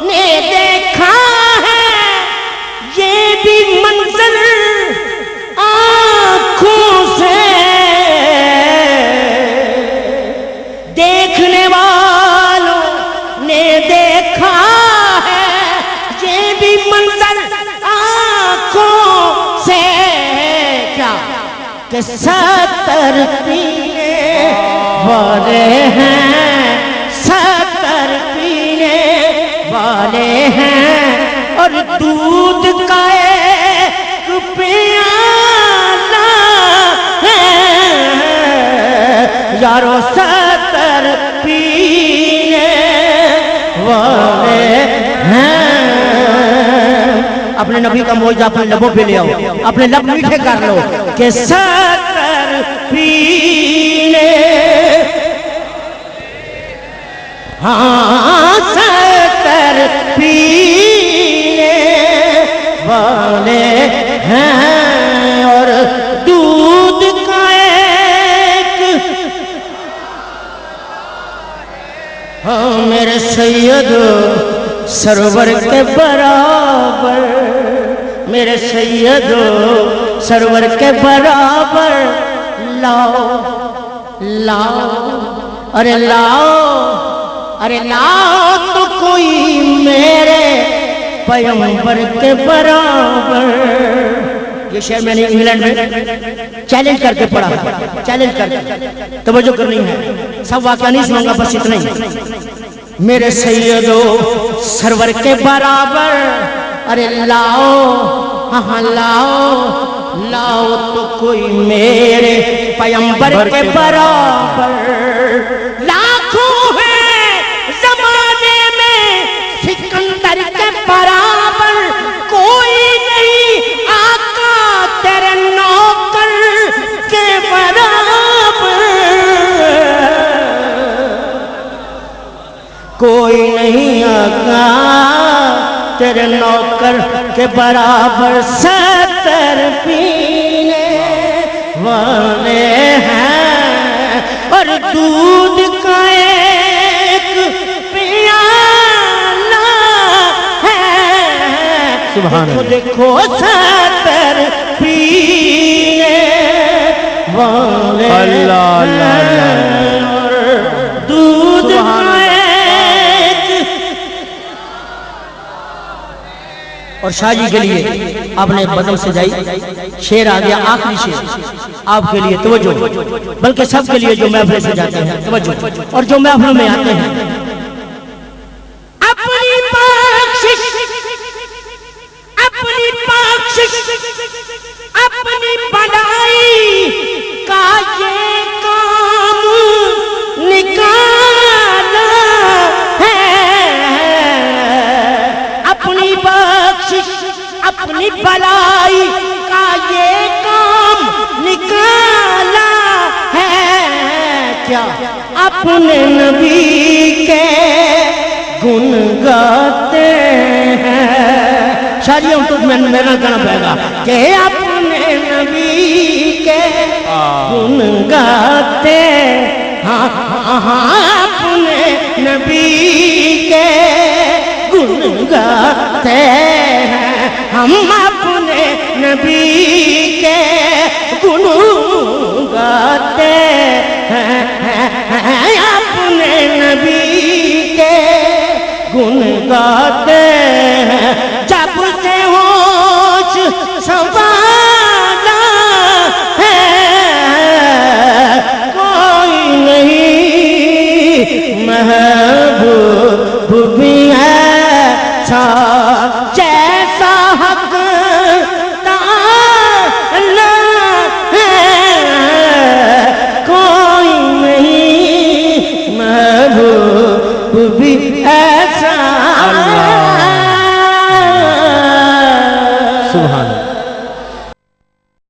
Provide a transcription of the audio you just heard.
نے دیکھا ہے یہ بھی منظر آنکھوں سے، دیکھنے والوں نے دیکھا ہے یہ بھی منظر آنکھوں سے، کیا کہ 70 پینے والے ہیں، 70 پینے والے ہیں، اور دودھ کا ایک پیالہ ہے، یارو 70 پینے والے ہیں۔ اپنے نبی کا معجزہ اپنے لبوں پہ لے آؤ، اپنے لب میٹھے کر لو کہ 70 پینے، ہاں 70 پینے والے ہیں، اور دودھ کا ایک، ہاں میرے سید سرور کے برابر، میرے سید سرور کے برابر لاؤ لاؤ، ارے لاؤ ارے لاؤ تو کوئی میرے پیغمبر کے برابر۔ یہ شعر میں نے انگلینڈ میں چیلنج کر کے پڑھا، چیلنج کر کے، توجہ کرنی ہے، سب واقعہ نہیں سنوں گا، بس اتنا ہی۔ میرے سیدو سرور کے برابر، ارے لاؤ ہاں لاؤ لاؤ تو کوئی میرے پیغمبر کے برابر، لاکھوں ہیں زمانے میں سکندر کے برابر، کوئی نہیں آقا تیرے نوکر کے برابر، کوئی نہیں آقا تیرے نوکر کے برابر، 70 پینے والے ہیں، اور دودھ کا ایک پیالہ ہے، سبحان اللہ، دیکھو 70 پینے والے ہیں، اور دودھ کا اور شاہ جی کے لیے آپ نے بزم سجائی، شعر آ گیا، آخری شعر آپ کے لیے، توجہ، بلکہ سب کے لیے جو محفلیں سجاتے ہیں، توجہ، اور جو محفلوں میں آتے ہیں، اپنی بخشش اپنی بخشش اپنی بڑائی کا یہ کام نکالا ہے، اپنی بخشش اپنی بلائی کا یہ کام نکالا ہے، کیا اپنے نبی کے گن گاتے ہیں، شاید ہم تو میرا کہنا پڑے گا کہ اپنے نبی کے گن گاتے، ہاں اپنے نبی کے گن گاتے ہیں، ہم اپنے نبی کے گن گاتے ہیں، اپنے نبی کے گن گاتے ہیں،